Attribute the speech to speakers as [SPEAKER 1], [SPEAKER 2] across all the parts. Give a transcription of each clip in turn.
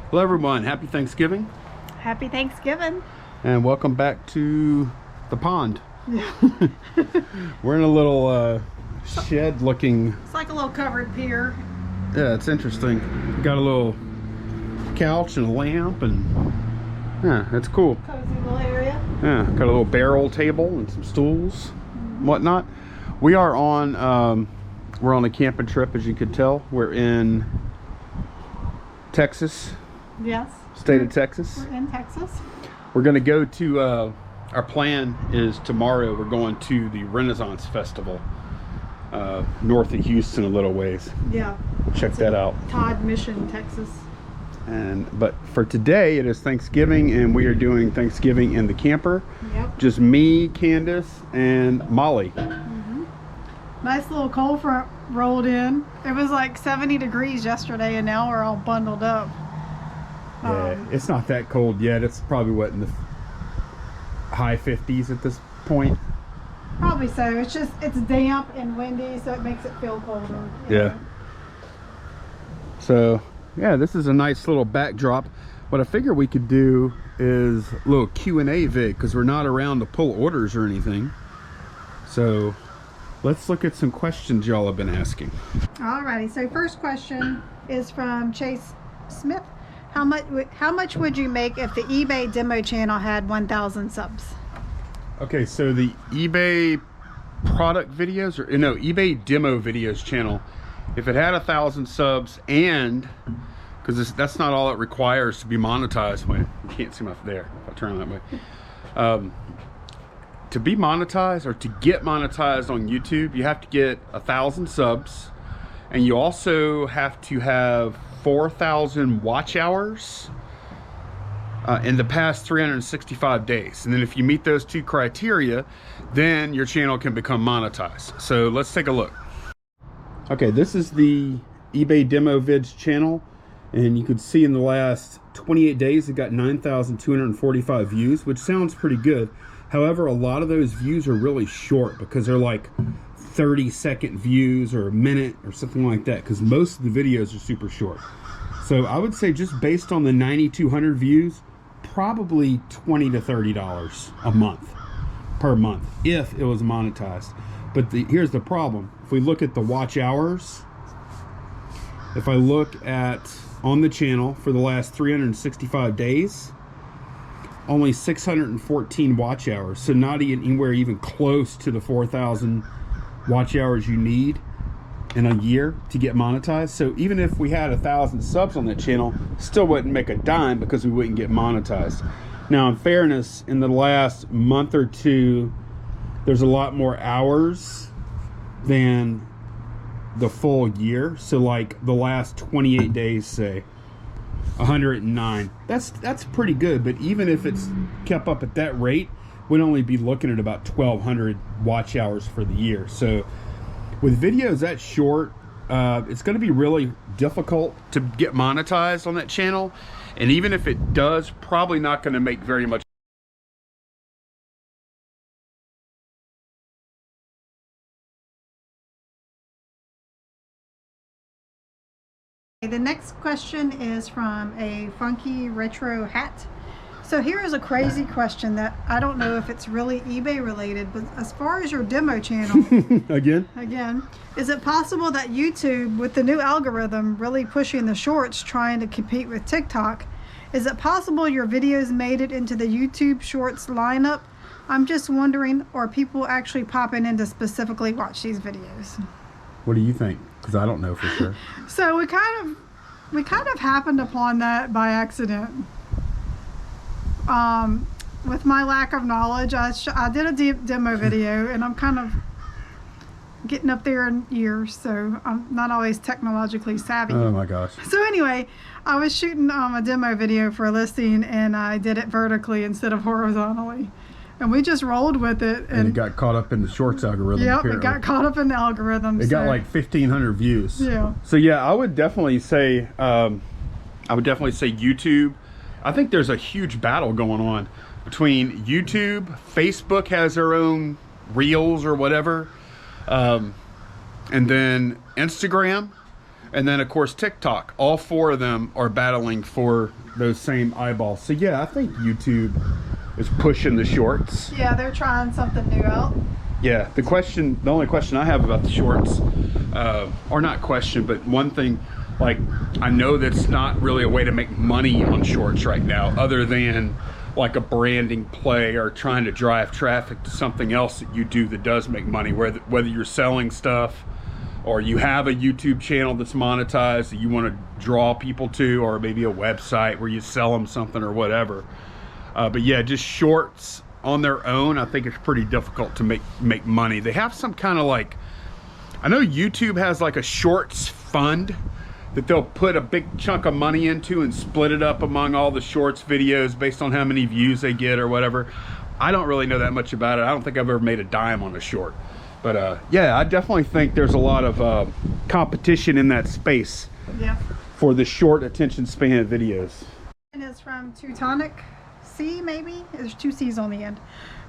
[SPEAKER 1] Hello everyone, happy Thanksgiving.
[SPEAKER 2] Happy Thanksgiving.
[SPEAKER 1] And welcome back to the pond.
[SPEAKER 2] Yeah.
[SPEAKER 1] We're in a little shed looking.
[SPEAKER 2] It's like a little covered pier.
[SPEAKER 1] Yeah, it's interesting. We got a little couch and a lamp and yeah, that's cool.
[SPEAKER 2] Cozy little area.
[SPEAKER 1] Yeah, got a little barrel table and some stools and whatnot. We are on, we're on a camping trip, as you could tell. We're in Texas.
[SPEAKER 2] Yes.
[SPEAKER 1] State of Texas.
[SPEAKER 2] We're in Texas.
[SPEAKER 1] We're going to go to, our plan is tomorrow we're going to the Renaissance Festival north of Houston a little ways.
[SPEAKER 2] Yeah.
[SPEAKER 1] Check that out.
[SPEAKER 2] Todd Mission, Texas.
[SPEAKER 1] But for today it is Thanksgiving and we are doing Thanksgiving in the camper.
[SPEAKER 2] Yep.
[SPEAKER 1] Just me, Candace, and Molly.
[SPEAKER 2] Nice little cold front rolled in. It was like 70 degrees yesterday and now we're all bundled up.
[SPEAKER 1] Yeah, it's not that cold yet. It's probably what, in the high 50s at this point.
[SPEAKER 2] Probably so. It's just, it's damp and windy, so it makes it feel colder.
[SPEAKER 1] Yeah. So, yeah, this is a nice little backdrop. What I figure we could do is a little Q&A vid, because we're not around to pull orders or anything. So, let's look at some questions y'all have been asking.
[SPEAKER 2] Alrighty, so first question is from Chase Smith. How much would you make if the eBay demo channel had 1,000 subs?
[SPEAKER 1] Okay, so the eBay product videos, or no, eBay demo videos channel, if it had 1,000 subs, and because that's not all it requires to be monetized. Wait, you can't see my there if I turn that way. To be monetized, or to get monetized on YouTube, you have to get 1,000 subs, and you also have to have 4,000 watch hours in the past 365 days. And then if you meet those two criteria, then your channel can become monetized. So let's take a look. Okay, this is the eBay demo vids channel, and you can see in the last 28 days it got 9,245 views, which sounds pretty good. However, a lot of those views are really short because they're like 30-second views or a minute or something like that, because most of the videos are super short. So I would say, just based on the 9,200 views, probably $20 to $30 a month, per month, if it was monetized. But here's the problem. If we look at the watch hours, if I look at on the channel for the last 365 days, only 614 watch hours. So not anywhere even close to the 4,000 watch hours you need in a year to get monetized. So even if we had 1,000 subs on that channel, still wouldn't make a dime because we wouldn't get monetized. Now, in fairness, in the last month or two, there's a lot more hours than the full year. So like the last 28 days, say 109. That's pretty good. But even if it's kept up at that rate, we'd only be looking at about 1,200 watch hours for the year. So with videos that short, it's going to be really difficult to get monetized on that channel. And even if it does, probably not going to make very much.
[SPEAKER 2] The next question is from a funky retro hat. So here is a crazy question that I don't know if it's really eBay related, but as far as your demo channel, again, is it possible that YouTube, with the new algorithm really pushing the shorts, trying to compete with TikTok, is it possible your videos made it into the YouTube shorts lineup? I'm just wondering, or people actually popping in to specifically watch these videos?
[SPEAKER 1] What do you think? Because I don't know for sure.
[SPEAKER 2] So we kind of happened upon that by accident. With my lack of knowledge, I did a demo video, and I'm kind of getting up there in years, so I'm not always technologically savvy.
[SPEAKER 1] Oh my gosh.
[SPEAKER 2] So anyway, I was shooting a demo video for a listing, and I did it vertically instead of horizontally. And we just rolled with it.
[SPEAKER 1] And it got caught up in the shorts algorithm.
[SPEAKER 2] Yep,
[SPEAKER 1] apparently.
[SPEAKER 2] it got caught up in the algorithm.
[SPEAKER 1] It got like 1,500 views.
[SPEAKER 2] Yeah.
[SPEAKER 1] So yeah, I would definitely say YouTube. I think there's a huge battle going on between YouTube. Facebook has their own reels or whatever. And then Instagram. and then of course TikTok. All four of them are battling for those same eyeballs. So yeah, I think YouTube is pushing the shorts.
[SPEAKER 2] Yeah, they're trying something new out.
[SPEAKER 1] Yeah, the only question I have about the shorts, or not question, but one thing, like, I know that's not really a way to make money on shorts right now, other than like a branding play or trying to drive traffic to something else that you do that does make money, whether you're selling stuff or you have a YouTube channel that's monetized that you want to draw people to, or maybe a website where you sell them something or whatever. But yeah, just shorts on their own, I think it's pretty difficult to make money. They have some kind of like, I know YouTube has like a shorts fund that they'll put a big chunk of money into and split it up among all the shorts videos based on how many views they get or whatever. I don't really know that much about it. I don't think I've ever made a dime on a short. But yeah, I definitely think there's a lot of competition in that space.
[SPEAKER 2] Yeah.
[SPEAKER 1] For the short attention span videos.
[SPEAKER 2] And it's from Teutonic C, maybe? There's 2 C's on the end.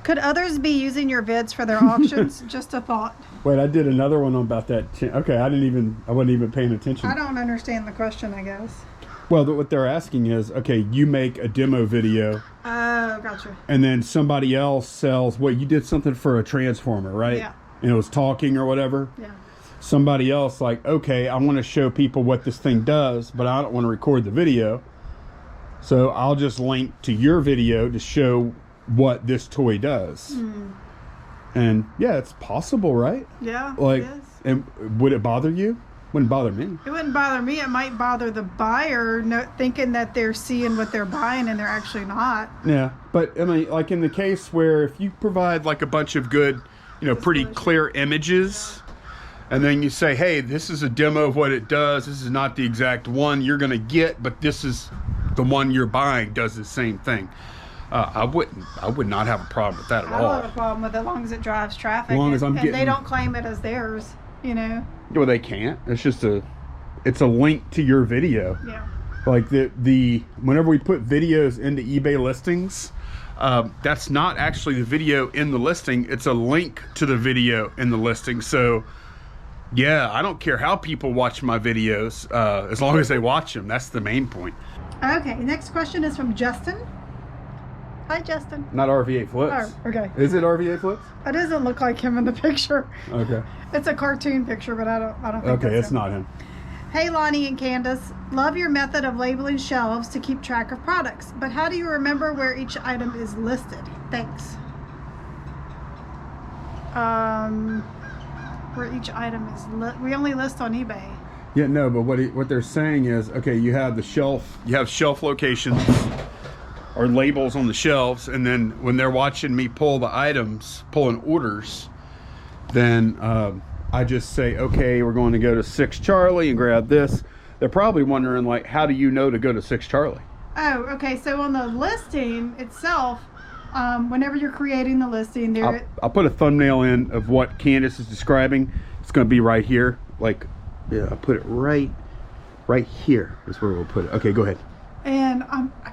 [SPEAKER 2] Could others be using your vids for their auctions? Just a thought.
[SPEAKER 1] Wait, I did another one about that. Okay, I wasn't even paying attention.
[SPEAKER 2] I don't understand the question, I guess.
[SPEAKER 1] Well, what they're asking is, okay, you make a demo video.
[SPEAKER 2] Oh, gotcha.
[SPEAKER 1] And then somebody else sells, you did something for a transformer, right?
[SPEAKER 2] Yeah.
[SPEAKER 1] And it was talking or whatever.
[SPEAKER 2] Yeah.
[SPEAKER 1] Somebody else like, okay, I want to show people what this thing does, but I don't want to record the video. So I'll just link to your video to show what this toy does. And yeah, it's possible, right?
[SPEAKER 2] Yeah,
[SPEAKER 1] like,
[SPEAKER 2] it is.
[SPEAKER 1] And would it bother you? Wouldn't bother me.
[SPEAKER 2] It wouldn't bother me. It might bother the buyer, thinking that they're seeing what they're buying and they're actually not.
[SPEAKER 1] Yeah, but I mean, like in the case where if you provide like a bunch of good, pretty clear images, and then you say, hey, this is a demo of what it does. This is not the exact one you're going to get, but this is the one you're buying does the same thing. I would not have a problem with that at all.
[SPEAKER 2] I don't have a problem with it as long as it drives traffic.
[SPEAKER 1] As long as
[SPEAKER 2] and they don't claim it as theirs,
[SPEAKER 1] Well, they can't. It's just it's a link to your video.
[SPEAKER 2] Yeah.
[SPEAKER 1] Like the whenever we put videos into eBay listings, that's not actually the video in the listing. It's a link to the video in the listing. So yeah, I don't care how people watch my videos, as long as they watch them. That's the main point.
[SPEAKER 2] Okay, next question is from Justin. Hi, Justin.
[SPEAKER 1] Not RV8 Flips.
[SPEAKER 2] Oh, okay.
[SPEAKER 1] Is it RV8 Flips?
[SPEAKER 2] It doesn't look like him in the picture.
[SPEAKER 1] Okay.
[SPEAKER 2] It's a cartoon picture, but I don't think
[SPEAKER 1] okay,
[SPEAKER 2] that's
[SPEAKER 1] it's
[SPEAKER 2] him.
[SPEAKER 1] not him.
[SPEAKER 2] Hey, Lonnie and Candace. Love your method of labeling shelves to keep track of products, but how do you remember where each item is listed? Thanks. Where each item is we only list on eBay.
[SPEAKER 1] Yeah, no, but what they're saying is, okay, you have the shelf, you have shelf locations or labels on the shelves, and then when they're watching me pull the items, pulling orders, then I just say, okay, we're going to go to 6 Charlie and grab this. They're probably wondering, like, how do you know to go to 6 Charlie?
[SPEAKER 2] Oh, okay. So on the listing itself, whenever you're creating the listing, there
[SPEAKER 1] I'll put a thumbnail in of what Candace is describing. It's going to be right here. Like, yeah, I'll put it right here is where we'll put it. Okay, go ahead.
[SPEAKER 2] And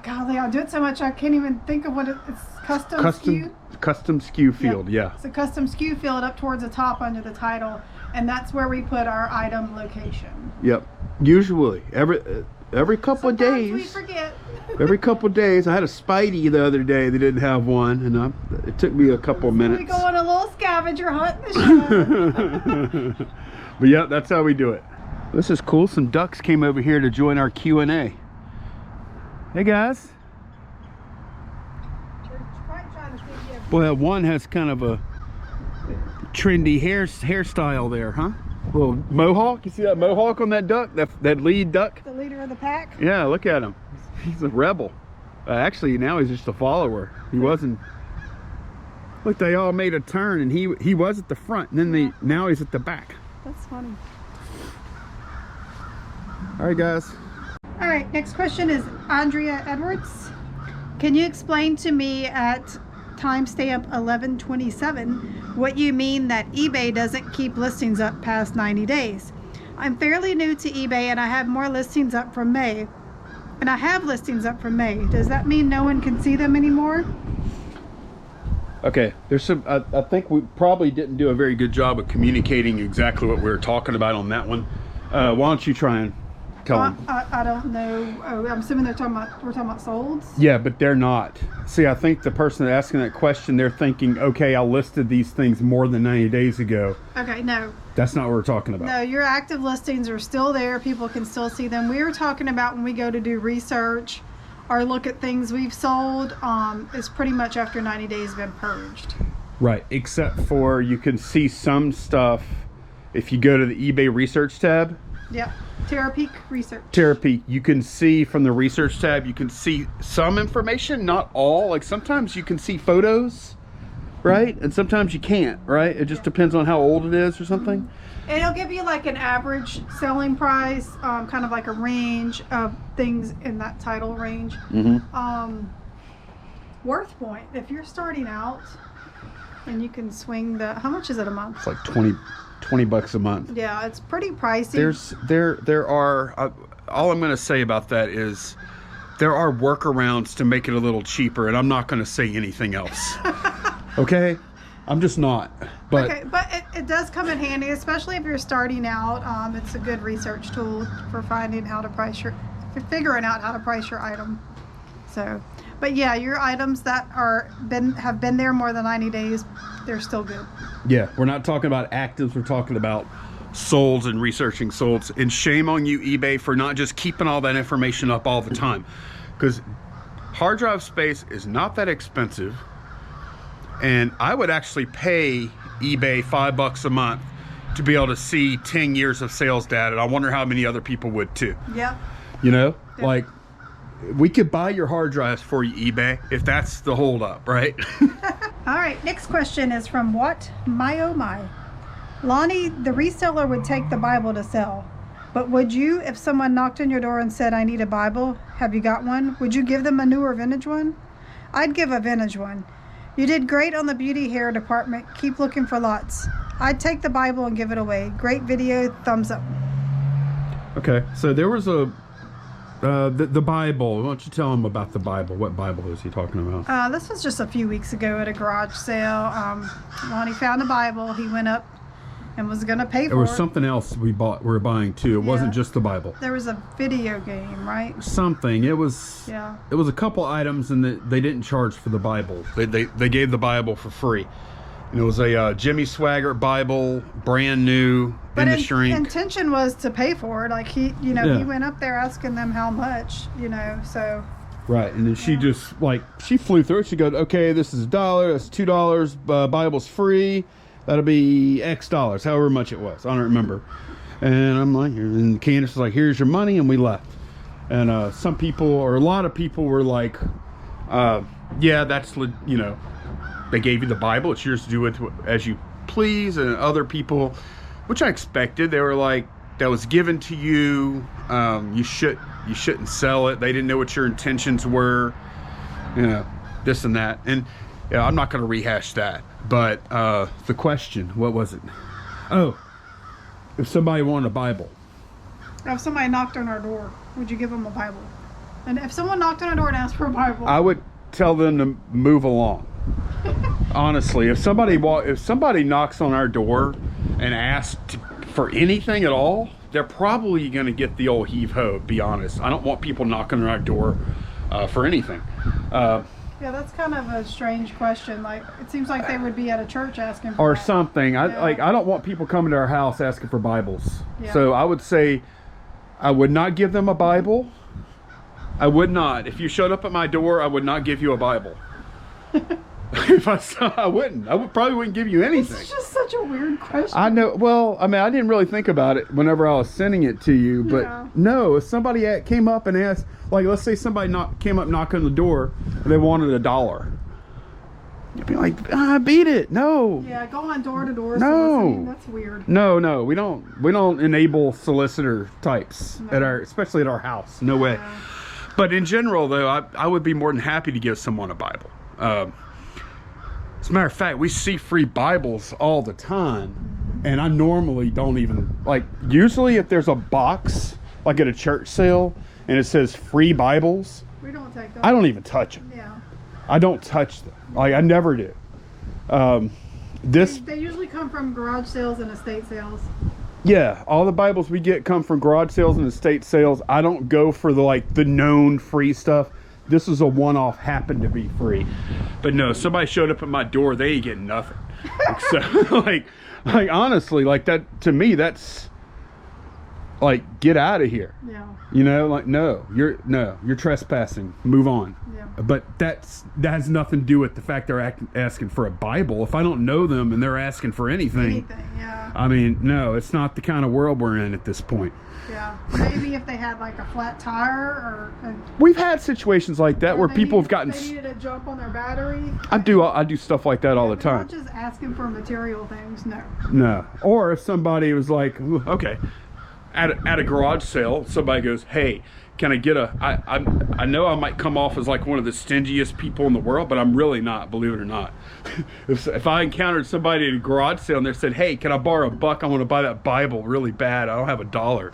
[SPEAKER 2] golly, I do it so much I can't even think of what it's custom SKU.
[SPEAKER 1] Custom SKU field, yeah.
[SPEAKER 2] It's a custom SKU field up towards the top under the title, and that's where we put our item location.
[SPEAKER 1] Yep. Usually, every couple of days.
[SPEAKER 2] We forget.
[SPEAKER 1] Every couple of days. I had a Spidey the other day. They didn't have one, and it took me a couple of minutes.
[SPEAKER 2] We go on a little scavenger hunt this year.
[SPEAKER 1] But yeah, that's how we do it. This is cool. Some ducks came over here to join our Q&A. Hey guys. Well, one has kind of a trendy hairstyle there, huh? Little mohawk. You see that mohawk on that duck? That lead duck?
[SPEAKER 2] The leader of the pack?
[SPEAKER 1] Yeah, look at him. He's a rebel. Actually, now he's just a follower. He wasn't. Look, they all made a turn, and he was at the front, and then now he's at the back.
[SPEAKER 2] That's funny.
[SPEAKER 1] All right, guys.
[SPEAKER 2] All right, next question is Andrea Edwards. Can you explain to me at timestamp 1127 what you mean that eBay doesn't keep listings up past 90 days? I'm fairly new to eBay and I have more listings up from May. And I have listings up from May. Does that mean no one can see them anymore?
[SPEAKER 1] Okay, there's some, I think we probably didn't do a very good job of communicating exactly what we were talking about on that one. Why don't you try and tell them?
[SPEAKER 2] I don't know. Oh, I'm assuming we're talking about solds.
[SPEAKER 1] Yeah, but they're not. See, I think the person asking that question, they're thinking, okay, I listed these things more than 90 days ago.
[SPEAKER 2] Okay, no.
[SPEAKER 1] That's not what we're talking about.
[SPEAKER 2] No, your active listings are still there. People can still see them. We were talking about when we go to do research or look at things we've sold, it's pretty much after 90 days been purged.
[SPEAKER 1] Right, except for you can see some stuff if you go to the eBay research tab.
[SPEAKER 2] Yep. Terapeak research.
[SPEAKER 1] Terapeak, you can see from the research tab, you can see some information, not all. Like sometimes you can see photos, right? And sometimes you can't, right? It just depends on how old it is or something.
[SPEAKER 2] And it'll give you like an average selling price, kind of like a range of things in that title range. Worth point, if you're starting out and you can swing how much is it a month?
[SPEAKER 1] It's like 20 bucks a month.
[SPEAKER 2] Yeah, it's pretty pricey.
[SPEAKER 1] There are all I'm going to say about that is there are workarounds to make it a little cheaper, and I'm not going to say anything else. Okay, I'm just not. But
[SPEAKER 2] okay, but it does come in handy, especially if you're starting out. It's a good research tool for finding how to for figuring out how to price your item. So, but yeah, your items that have been there more than 90 days, they're still good.
[SPEAKER 1] Yeah, we're not talking about actives, we're talking about solds and researching solds. And shame on you, eBay, for not just keeping all that information up all the time. Because hard drive space is not that expensive. And I would actually pay eBay $5 a month to be able to see 10 years of sales data. And I wonder how many other people would too.
[SPEAKER 2] Yeah.
[SPEAKER 1] You know, like we could buy your hard drives for you, eBay, if that's the holdup, right?
[SPEAKER 2] All right, next question is from What My Oh My. Lonnie, the reseller would take the Bible to sell, but would you, if someone knocked on your door and said, I need a Bible, have you got one? Would you give them a new or vintage one? I'd give a vintage one. You did great on the beauty hair department. Keep looking for lots. I'd take the Bible and give it away. Great video, thumbs up.
[SPEAKER 1] Okay, so there was the Bible. Why don't you tell him about the Bible? What Bible is he talking about?
[SPEAKER 2] This was just a few weeks ago at a garage sale. Lonnie found a Bible. He went up and was going to pay for it.
[SPEAKER 1] There was something else we were buying too. It wasn't just the Bible.
[SPEAKER 2] There was a video game, right?
[SPEAKER 1] Something. It was a couple items, and they didn't charge for the Bible. They gave the Bible for free. And it was a Jimmy Swaggart Bible, brand new, in the shrink.
[SPEAKER 2] But intention was to pay for it. Like he went up there asking them how much, so. Right,
[SPEAKER 1] and then she just she flew through it. She goes, okay, this is $1, that's $2, Bible's free. That'll be X dollars, however much it was. I don't remember. And I'm like, and Candace was like, here's your money, and we left. And some people, or a lot of people were like, yeah, that's, they gave you the Bible, it's yours to do with as you please. And other people, which I expected, they were like, that was given to you, you shouldn't sell it. They didn't know what your intentions were, this and that. And yeah, I'm not going to rehash that. But the question, what was it? Oh, if somebody wanted a Bible.
[SPEAKER 2] If somebody knocked on our door, would you give them a Bible? And if someone knocked on our door and asked for a Bible,
[SPEAKER 1] I would tell them to move along. Honestly, if somebody knocks on our door and asks for anything at all, they're probably going to get the old heave-ho, be honest. I don't want people knocking on our door for anything.
[SPEAKER 2] Yeah, that's kind of a strange question. Like, it seems like they would be at a church asking for
[SPEAKER 1] or something. I don't want people coming to our house asking for Bibles. Yeah. So I would say I would not give them a Bible. I would not. If you showed up at my door, I would not give you a Bible. I wouldn't. Probably wouldn't give you anything.
[SPEAKER 2] It's just such a weird question.
[SPEAKER 1] I know. Well, I mean, I didn't really think about it whenever I was sending it to you. But no, if somebody came up and asked, like, let's say somebody came up knocking on the door and they wanted $1. You'd be like, beat it. No.
[SPEAKER 2] Yeah, go on door to door.
[SPEAKER 1] No.
[SPEAKER 2] That's weird.
[SPEAKER 1] No, we don't enable solicitor types especially at our house. No way. But in general, though, I would be more than happy to give someone a Bible. As a matter of fact, we see free Bibles all the time, and I normally don't even, usually if there's a box, like at a church sale, and it says free Bibles,
[SPEAKER 2] we don't take them.
[SPEAKER 1] I don't even touch them.
[SPEAKER 2] Yeah.
[SPEAKER 1] I don't touch them. I never do.
[SPEAKER 2] They usually come from garage sales and estate sales.
[SPEAKER 1] Yeah, all the Bibles we get come from garage sales and estate sales. I don't go for the known free stuff. This is a one-off, happened to be free. But no, somebody showed up at my door, they ain't getting nothing. So like honestly, like that to me, that's like, get out of here.
[SPEAKER 2] Yeah.
[SPEAKER 1] You know, like you're trespassing. Move on.
[SPEAKER 2] Yeah.
[SPEAKER 1] But that has nothing to do with the fact they're asking for a Bible. If I don't know them and they're asking for anything,
[SPEAKER 2] yeah.
[SPEAKER 1] I mean, no, it's not the kind of world we're in at this point.
[SPEAKER 2] Yeah. Maybe if they had like a flat tire or
[SPEAKER 1] we've had situations like that where people have gotten.
[SPEAKER 2] They needed a jump on their battery.
[SPEAKER 1] I do stuff like that all the time.
[SPEAKER 2] Not just asking for material things. No.
[SPEAKER 1] No. Or if somebody was like, okay, at a garage sale, somebody goes, hey, can I get I know I might come off as like one of the stingiest people in the world, but I'm really not, believe it or not. If I encountered somebody at a garage sale and they said, hey, can I borrow $1? I want to buy that Bible really bad. I don't have $1.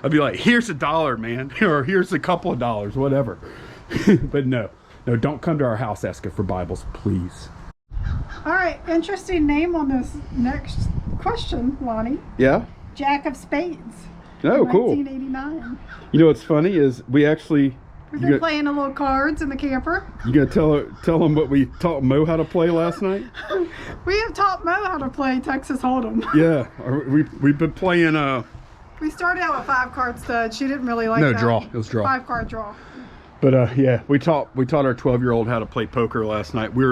[SPEAKER 1] I'd be like, here's $1, man. Or here's a couple of dollars, whatever. But no, don't come to our house asking for Bibles, please.
[SPEAKER 2] All right, interesting name on this next question, Lonnie.
[SPEAKER 1] Yeah?
[SPEAKER 2] Jack of Spades.
[SPEAKER 1] Oh, cool.
[SPEAKER 2] 1989.
[SPEAKER 1] You know what's funny is we've
[SPEAKER 2] been playing a little cards in the camper.
[SPEAKER 1] You gonna tell them what we taught Mo how to play last night?
[SPEAKER 2] We have taught Mo how to play Texas Hold'em.
[SPEAKER 1] Yeah, we've been playing.
[SPEAKER 2] We started out with 5-card stud. She didn't really like that.
[SPEAKER 1] No, draw. It was draw.
[SPEAKER 2] 5-card draw.
[SPEAKER 1] But yeah, we taught our 12-year-old how to play poker last night. We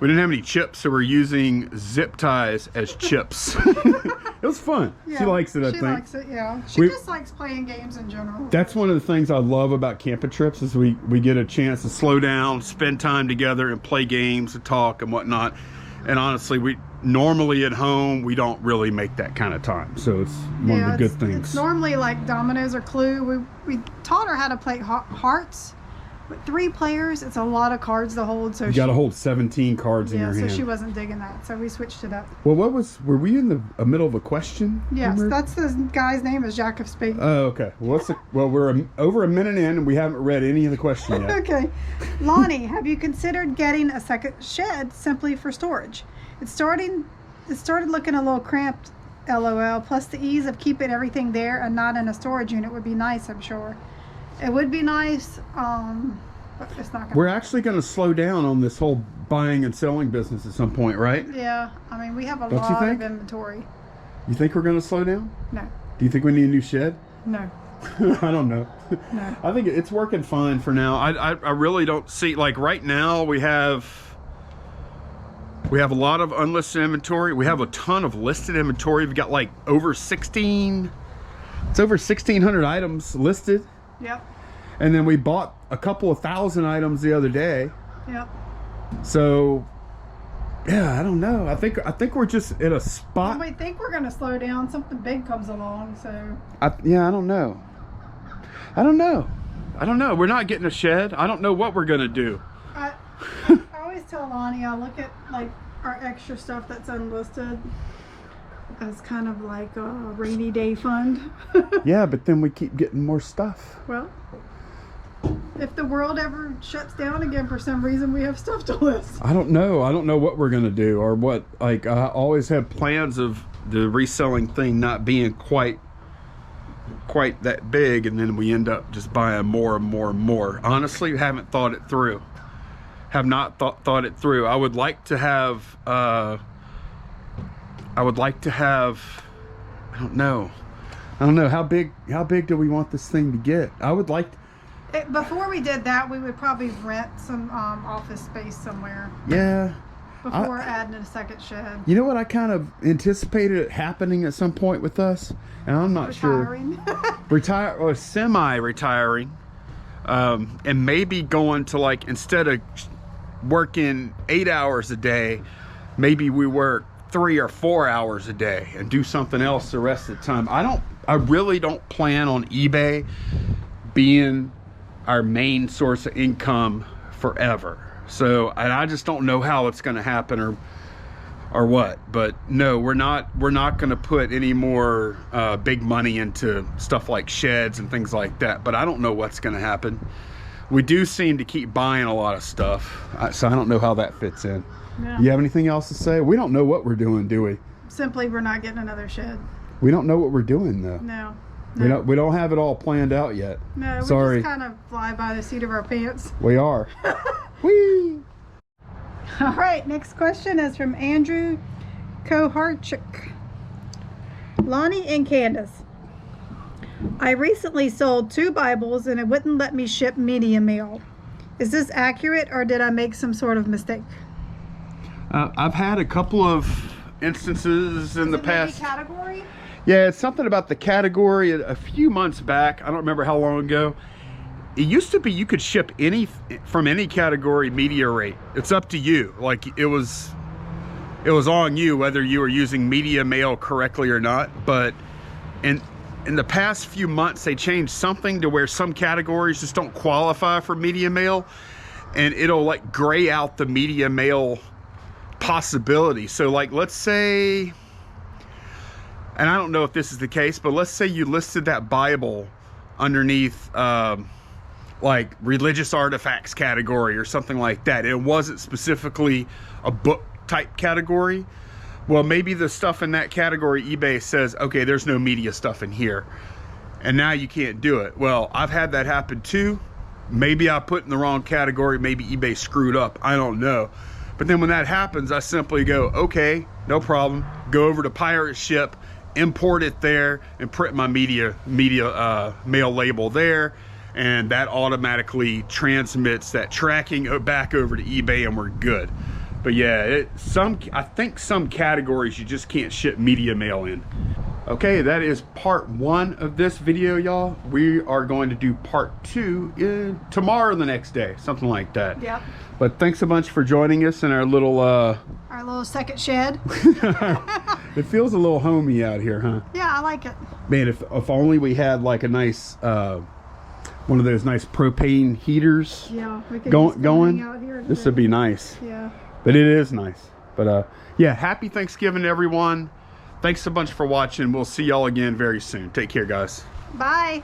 [SPEAKER 1] didn't have any chips, so we're using zip ties as chips. It was fun. Yeah, she likes it, I think. She likes it, yeah. She just likes playing games in general. That's one of the things I love about camping trips is we get a chance to slow down, spend time together, and play games and talk and whatnot. And honestly, we normally at home, we don't really make that kind of time. So it's one of the good things.
[SPEAKER 2] It's normally like dominoes or Clue. We taught her how to play hearts. With 3 players, it's a lot of cards to hold. So you got
[SPEAKER 1] to hold 17 cards in your hand.
[SPEAKER 2] So she wasn't digging that. So we switched it up.
[SPEAKER 1] Well, were we in the middle of a question?
[SPEAKER 2] Yes, that's the guy's name is Jack of Spades.
[SPEAKER 1] Oh, okay. Well, we're over a minute in and we haven't read any of the question yet.
[SPEAKER 2] Okay. Lonnie, have you considered getting a second shed simply for storage? It started looking a little cramped, LOL. Plus the ease of keeping everything there and not in a storage unit would be nice, I'm sure. It would be nice, but it's not gonna.
[SPEAKER 1] We're actually going to slow down on this whole buying and selling business at some point, right?
[SPEAKER 2] Yeah, I mean, we have a lot of inventory.
[SPEAKER 1] You think we're going to slow down?
[SPEAKER 2] No.
[SPEAKER 1] Do you think we need a new shed?
[SPEAKER 2] No.
[SPEAKER 1] I don't know.
[SPEAKER 2] No.
[SPEAKER 1] I think it's working fine for now. I really don't see, like right now we have a lot of unlisted inventory. We have a ton of listed inventory. We've got like over 1,600 items listed.
[SPEAKER 2] Yep.
[SPEAKER 1] And then we bought a couple of thousand items the other day.
[SPEAKER 2] Yep.
[SPEAKER 1] So, yeah, I don't know. I think we're just at a spot.
[SPEAKER 2] When we think we're going to slow down, something big comes along. So.
[SPEAKER 1] I don't know. I don't know. We're not getting a shed. I don't know what we're going to do.
[SPEAKER 2] I always tell Lonnie, I look at like our extra stuff that's unlisted as kind of like a rainy day fund.
[SPEAKER 1] Yeah, but then we keep getting more stuff.
[SPEAKER 2] Well, if the world ever shuts down again for some reason, we have stuff to list.
[SPEAKER 1] I don't know what we're gonna do or what. Like I always have plans of the reselling thing not being quite that big, and then we end up just buying more and more and more. Honestly, haven't thought it through. Have not thought it through. I would like to have I don't know how big do we want this thing to get? I would like
[SPEAKER 2] before we did that, we would probably rent some office space somewhere.
[SPEAKER 1] Yeah.
[SPEAKER 2] Before adding a second shed.
[SPEAKER 1] You know what, I kind of anticipated it happening at some point with us, and I'm not
[SPEAKER 2] Retiring.
[SPEAKER 1] sure. Retire or semi-retiring, and maybe going to, like, instead of working 8 hours a day, maybe we work 3 or 4 hours a day and do something else the rest of the time. I really don't plan on eBay being our main source of income forever. So, and I just don't know how it's going to happen or what. But no, we're not going to put any more big money into stuff like sheds and things like that. But I don't know what's going to happen. We do seem to keep buying a lot of stuff, so I don't know how that fits in.
[SPEAKER 2] Yeah.
[SPEAKER 1] You have anything else to say? We don't know what we're doing, do we?
[SPEAKER 2] Simply, we're not getting another shed.
[SPEAKER 1] We don't know what we're doing though.
[SPEAKER 2] No.
[SPEAKER 1] We don't have it all planned out yet.
[SPEAKER 2] No, we
[SPEAKER 1] Sorry.
[SPEAKER 2] just kind of fly by the seat of our pants.
[SPEAKER 1] We are. Whee!
[SPEAKER 2] All right, next question is from Andrew Koharchuk. Lonnie and Candace, I recently sold 2 Bibles and it wouldn't let me ship media mail. Is this accurate or did I make some sort of mistake?
[SPEAKER 1] I've had a couple of instances in the past.
[SPEAKER 2] Category?
[SPEAKER 1] Yeah, it's something about the category. A few months back, I don't remember how long ago, it used to be you could ship any from any category media rate. It's up to you. Like it was on you whether you were using media mail correctly or not. But in the past few months, they changed something to where some categories just don't qualify for media mail, and it'll like gray out the media mail possibility. So like, let's say, and I don't know if this is the case, but let's say you listed that Bible underneath like religious artifacts category or something like that. It wasn't specifically a book type category. Well, maybe the stuff in that category, eBay says, okay, there's no media stuff in here, and now you can't do it. Well, I've had that happen too. Maybe I put in the wrong category. Maybe eBay screwed up. I don't know. But then when that happens, I simply go, okay, no problem. Go over to Pirate Ship, import it there, and print my media mail label there, and that automatically transmits that tracking back over to eBay, and we're good. But yeah, I think some categories you just can't ship media mail in. Okay, that is part 1 of this video, y'all. We are going to do part 2 tomorrow or the next day, something like that.
[SPEAKER 2] Yep.
[SPEAKER 1] But thanks a bunch for joining us in our little
[SPEAKER 2] second shed.
[SPEAKER 1] It feels a little homey out here, huh?
[SPEAKER 2] Yeah, I like it.
[SPEAKER 1] Man, if only we had like a nice one of those nice propane heaters.
[SPEAKER 2] Yeah, we could
[SPEAKER 1] going.
[SPEAKER 2] hang out here
[SPEAKER 1] This would be nice.
[SPEAKER 2] Yeah.
[SPEAKER 1] But it is nice. But yeah, happy Thanksgiving to everyone. Thanks a bunch for watching. We'll see y'all again very soon. Take care, guys.
[SPEAKER 2] Bye.